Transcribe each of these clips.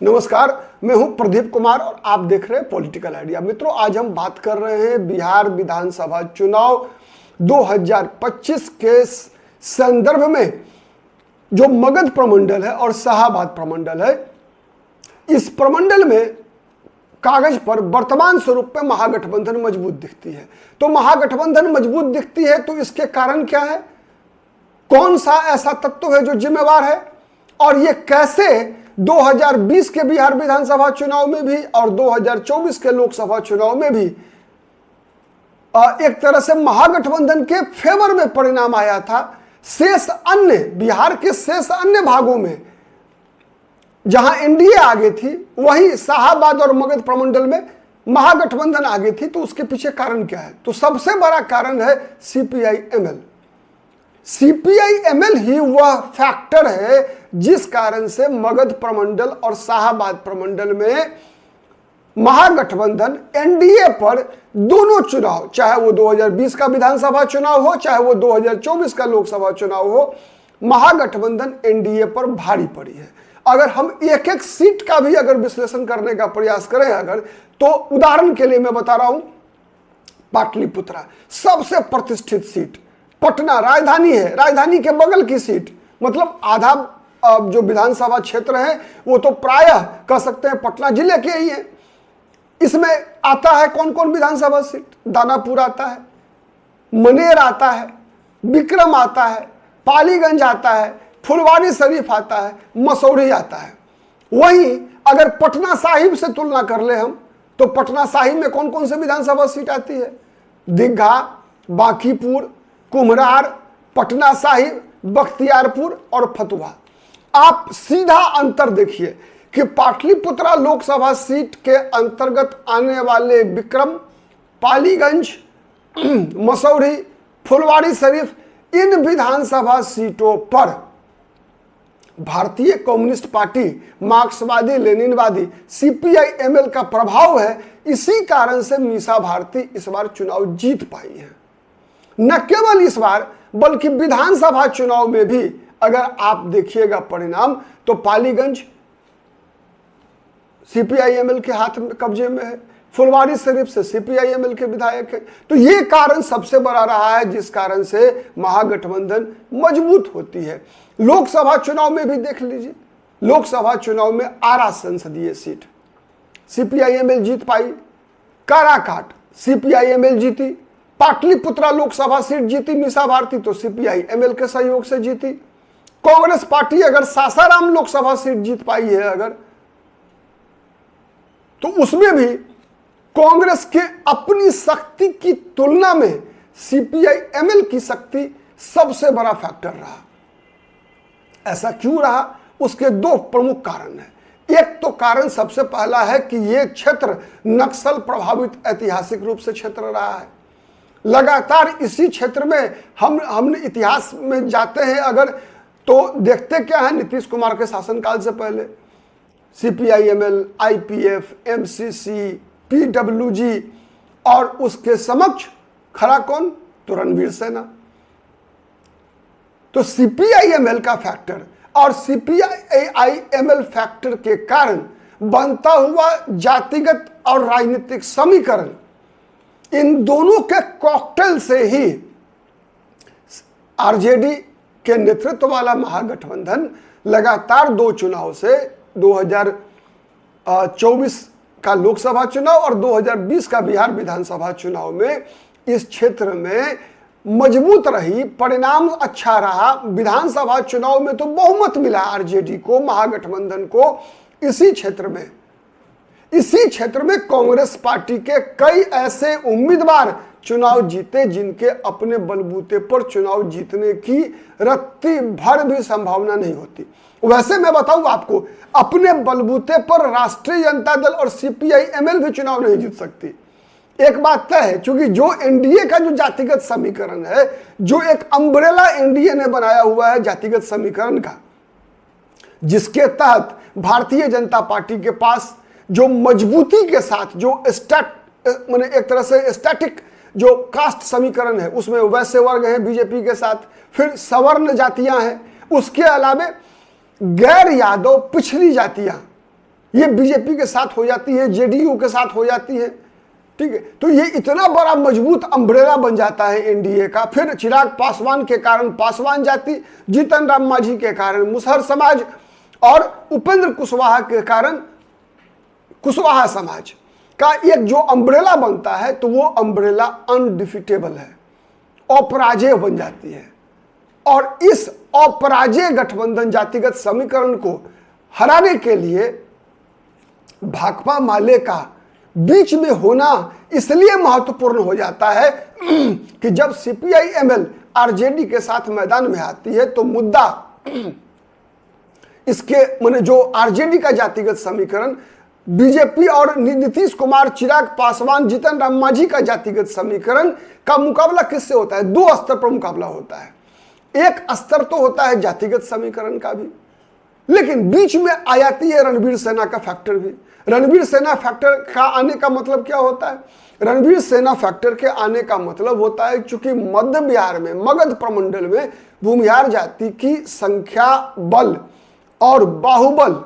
नमस्कार, मैं हूं प्रदीप कुमार और आप देख रहे हैं पॉलिटिकल आइडिया। मित्रों, आज हम बात कर रहे हैं बिहार विधानसभा चुनाव 2025 के संदर्भ में जो मगध प्रमंडल है और शाहाबाद प्रमंडल है। इस प्रमंडल में कागज पर वर्तमान स्वरूप में महागठबंधन मजबूत दिखती है। तो महागठबंधन मजबूत दिखती है तो इसके कारण क्या है, कौन सा ऐसा तत्व है जो जिम्मेवार है, और ये कैसे 2020 के बिहार विधानसभा चुनाव में भी और 2024 के लोकसभा चुनाव में भी एक तरह से महागठबंधन के फेवर में परिणाम आया था। शेष अन्य बिहार के शेष अन्य भागों में जहां एनडीए आगे थी, वहीं शाहाबाद और मगध प्रमंडल में महागठबंधन आगे थी। तो उसके पीछे कारण क्या है? तो सबसे बड़ा कारण है सीपीआई-एमएल। सीपीआई-एमएल ही वह फैक्टर है जिस कारण से मगध प्रमंडल और शाहाबाद प्रमंडल में महागठबंधन एनडीए पर दोनों चुनाव, चाहे वो 2020 का विधानसभा चुनाव हो, चाहे वो 2024 का लोकसभा चुनाव हो, महागठबंधन एनडीए पर भारी पड़ी है। अगर हम एक एक सीट का भी अगर विश्लेषण करने का प्रयास करें अगर, तो उदाहरण के लिए मैं बता रहा हूं, पाटलिपुत्रा सबसे प्रतिष्ठित सीट, पटना राजधानी है, राजधानी के बगल की सीट, मतलब आधा जो विधानसभा क्षेत्र है वो तो प्रायः कह सकते हैं पटना जिले के ही है। इसमें आता है कौन कौन विधानसभा सीट? दानापुर आता है, मनेर आता है, विक्रम आता है, पालीगंज आता है, फुलवारी शरीफ आता है, मसौढ़ी आता है। वहीं अगर पटना साहिब से तुलना कर ले हम, तो पटना साहिब में कौन कौन से विधानसभा सीट आती है? दीघा, बांकीपुर, कुम्हरार, पटना साहिब, बख्तियारपुर और फतुहा। आप सीधा अंतर देखिए कि पाटलिपुत्रा लोकसभा सीट के अंतर्गत आने वाले विक्रम, पालीगंज, मसौढ़ी, फुलवारी शरीफ, इन विधानसभा सीटों पर भारतीय कम्युनिस्ट पार्टी, मार्क्सवादी लेनिनवादी, सीपीआई-एमएल का प्रभाव है। इसी कारण से मीसा भारती इस बार चुनाव जीत पाई है। न केवल इस बार बल्कि विधानसभा चुनाव में भी अगर आप देखिएगा परिणाम, तो पालीगंज सीपीआई-एमएल के हाथ में कब्जे में है, फुलवारी शरीफ से सीपीआई-एमएल के विधायक है। तो ये कारण सबसे बड़ा रहा है जिस कारण से महागठबंधन मजबूत होती है। लोकसभा चुनाव में भी देख लीजिए, लोकसभा चुनाव में आरा संसदीय सीट सीपीआई-एमएल जीत पाई, काराकाट सीपीआई-एमएल जीती, पाटलिपुत्रा लोकसभा सीट जीती मीसा भारती तो सीपीआई-एमएल के सहयोग से जीती। कांग्रेस पार्टी अगर सासाराम लोकसभा सीट जीत पाई है अगर, तो उसमें भी कांग्रेस के अपनी शक्ति की तुलना में सीपीआई-एमएल की शक्ति सबसे बड़ा फैक्टर रहा। ऐसा क्यों रहा? उसके दो प्रमुख कारण हैं। एक तो कारण सबसे पहला है कि यह क्षेत्र नक्सल प्रभावित ऐतिहासिक रूप से क्षेत्र रहा है। लगातार इसी क्षेत्र में हमने इतिहास में जाते हैं अगर, तो देखते क्या है, नीतीश कुमार के शासनकाल से पहले सीपीआई-एमएल, आईपीएफ, एमसीसी, पीडब्ल्यूजी और उसके समक्ष खड़ा कौन? तो रणवीर सेना। तो सीपीआई-एमएल का फैक्टर और सीपीआई-एमएल फैक्टर के कारण बनता हुआ जातिगत और राजनीतिक समीकरण, इन दोनों के कॉकटेल से ही आरजेडी के नेतृत्व वाला महागठबंधन लगातार दो चुनाव से 2024 का लोकसभा चुनाव और 2020 का बिहार विधानसभा चुनाव में इस क्षेत्र में मजबूत रही, परिणाम अच्छा रहा। विधानसभा चुनाव में तो बहुमत मिला आरजेडी को, महागठबंधन को। इसी क्षेत्र में कांग्रेस पार्टी के कई ऐसे उम्मीदवार चुनाव जीते जिनके अपने बलबूते पर चुनाव जीतने की रत्ती भर भी संभावना नहीं होती। वैसे मैं बताऊं आपको, अपने बलबूते पर राष्ट्रीय जनता दल और सीपीआई-एमएल भी चुनाव नहीं जीत सकती। एक बात तय है, क्योंकि जो एनडीए का जो जातिगत समीकरण है, जो एक अम्ब्रेला एनडीए ने बनाया हुआ है जातिगत समीकरण का, जिसके तहत भारतीय जनता पार्टी के पास जो मजबूती के साथ जो माने एक तरह से स्टैटिक जो कास्ट समीकरण है, उसमें वैश्य वर्ग है बीजेपी के साथ, फिर सवर्ण जातियां हैं, उसके अलावे गैर यादव पिछड़ी जातियां ये बीजेपी के साथ हो जाती है, जेडीयू के साथ हो जाती है, ठीक है। तो ये इतना बड़ा मजबूत अम्ब्रेला बन जाता है एनडीए का। फिर चिराग पासवान के कारण पासवान जाति, जीतन राम मांझी के कारण मुसहर समाज और उपेंद्र कुशवाहा के कारण कुशवाहा समाज का एक जो अम्ब्रेला बनता है, तो वो अम्ब्रेला अनडिफिटेबल है, अपराजेय बन जाती है। और इस अपराजेय गठबंधन जातिगत समीकरण को हराने के लिए भाकपा माले का बीच में होना इसलिए महत्वपूर्ण हो जाता है कि जब सीपीआई एमएल आरजेडी के साथ मैदान में आती है, तो मुद्दा इसके माने जो आरजेडी का जातिगत समीकरण, बीजेपी और नीतीश कुमार, चिराग पासवान, जीतन राम मांझी का जातिगत समीकरण का मुकाबला किससे होता है? दो स्तर पर मुकाबला होता है। एक स्तर तो होता है जातिगत समीकरण का भी, लेकिन बीच में आ जाती है रणवीर सेना का फैक्टर भी। रणवीर सेना फैक्टर का आने का मतलब क्या होता है? रणवीर सेना फैक्टर के आने का मतलब होता है, चूंकि मध्य बिहार में, मगध प्रमंडल में भूमिहार जाति की संख्या बल और बाहुबल,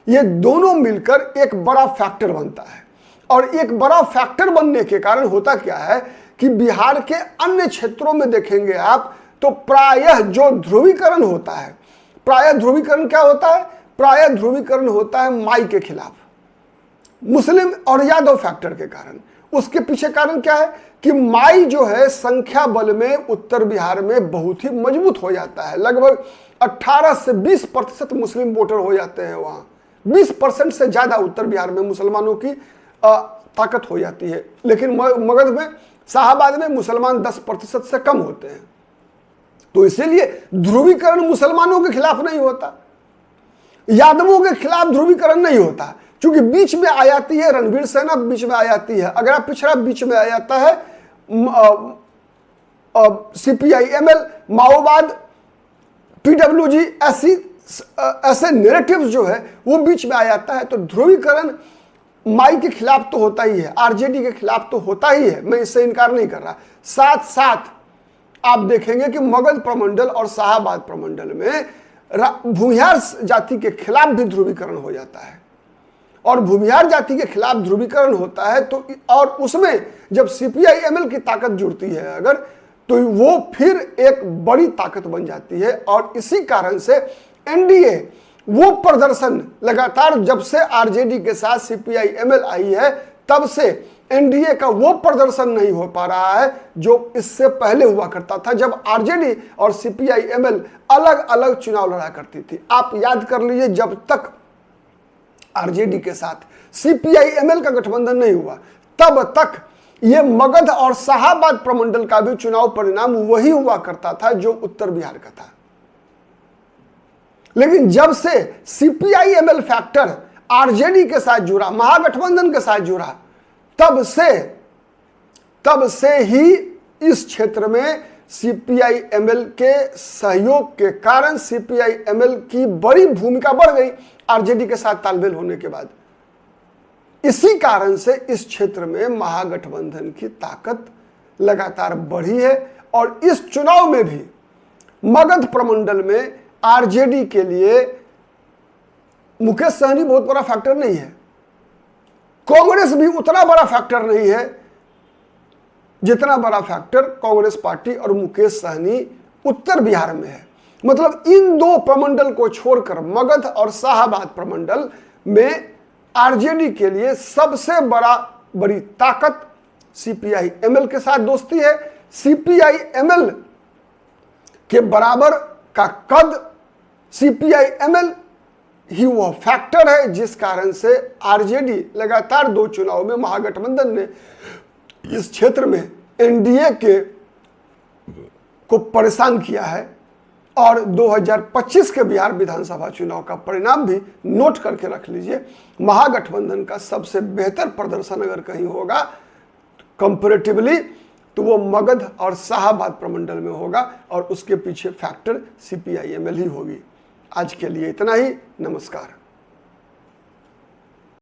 ये दोनों मिलकर एक बड़ा फैक्टर बनता है। और एक बड़ा फैक्टर बनने के कारण होता क्या है कि बिहार के अन्य क्षेत्रों में देखेंगे आप, तो प्रायः जो ध्रुवीकरण होता है, प्रायः ध्रुवीकरण क्या होता है? प्रायः ध्रुवीकरण होता है माई के खिलाफ, मुस्लिम और यादव फैक्टर के कारण। उसके पीछे कारण क्या है कि माई जो है संख्या बल में उत्तर बिहार में बहुत ही मजबूत हो जाता है। लगभग 18 से 20% मुस्लिम वोटर हो जाते हैं वहां। 20% से ज्यादा उत्तर बिहार में मुसलमानों की ताकत हो जाती है। लेकिन मगध में, शाहाबाद में मुसलमान 10% से कम होते हैं। तो इसीलिए ध्रुवीकरण मुसलमानों के खिलाफ नहीं होता, यादवों के खिलाफ ध्रुवीकरण नहीं होता, क्योंकि बीच में आ जाती है रणवीर सेना, बीच में आ जाती है अगरा पिछड़ा, बीच में आ जाता है सीपीआई एमएल, माओवाद, पीडब्ल्यूजी, ऐसे नैरेटिव्स जो है वो बीच में आ जाता है। तो ध्रुवीकरण माई के खिलाफ तो होता ही है, आरजेडी के खिलाफ तो होता ही है, मैं इससे इनकार नहीं कर रहा। साथ साथ आप देखेंगे कि मगध प्रमंडल और शाहाबाद प्रमंडल में भूमिहार जाति के खिलाफ भी ध्रुवीकरण हो जाता है। और भूमिहार जाति के खिलाफ ध्रुवीकरण होता है तो, और उसमें जब सीपीआई एमएल की ताकत जुड़ती है अगर, तो वो फिर एक बड़ी ताकत बन जाती है। और इसी कारण से एनडीए वो प्रदर्शन लगातार, जब से आरजेडी के साथ सीपीआई एमएल आई है, तब से एनडीए का वो प्रदर्शन नहीं हो पा रहा है जो इससे पहले हुआ करता था, जब आरजेडी और सीपीआई एमएल अलग अलग चुनाव लड़ा करती थी। आप याद कर लीजिए, जब तक आरजेडी के साथ सीपीआई एमएल का गठबंधन नहीं हुआ, तब तक ये मगध और शाहाबाद प्रमंडल का भी चुनाव परिणाम वही हुआ करता था जो उत्तर बिहार का था। लेकिन जब से सीपीआई एमएल फैक्टर आरजेडी के साथ जुड़ा, महागठबंधन के साथ जुड़ा, तब से ही इस क्षेत्र में सीपीआई एमएल के सहयोग के कारण सीपीआई एमएल की बड़ी भूमिका बढ़ गई आरजेडी के साथ तालमेल होने के बाद। इसी कारण से इस क्षेत्र में महागठबंधन की ताकत लगातार बढ़ी है। और इस चुनाव में भी मगध प्रमंडल में आरजेडी के लिए मुकेश सहनी बहुत बड़ा फैक्टर नहीं है, कांग्रेस भी उतना बड़ा फैक्टर नहीं है जितना बड़ा फैक्टर कांग्रेस पार्टी और मुकेश सहनी उत्तर बिहार में है। मतलब इन दो प्रमंडल को छोड़कर मगध और शाहाबाद प्रमंडल में आरजेडी के लिए सबसे बड़ी ताकत सीपीआई एमएल के साथ दोस्ती है। सीपीआई एमएल के बराबर का कद सीपीआई एमएल ही वह फैक्टर है जिस कारण से आरजेडी लगातार दो चुनाव में महागठबंधन ने इस क्षेत्र में एनडीए को परेशान किया है। और 2025 के बिहार विधानसभा चुनाव का परिणाम भी नोट करके रख लीजिए। महागठबंधन का सबसे बेहतर प्रदर्शन अगर कहीं होगा कंपैरेटिवली, तो वो मगध और शाहाबाद प्रमंडल में होगा और उसके पीछे फैक्टर सीपीआई एमएल ही होगी। आज के लिए इतना ही, नमस्कार।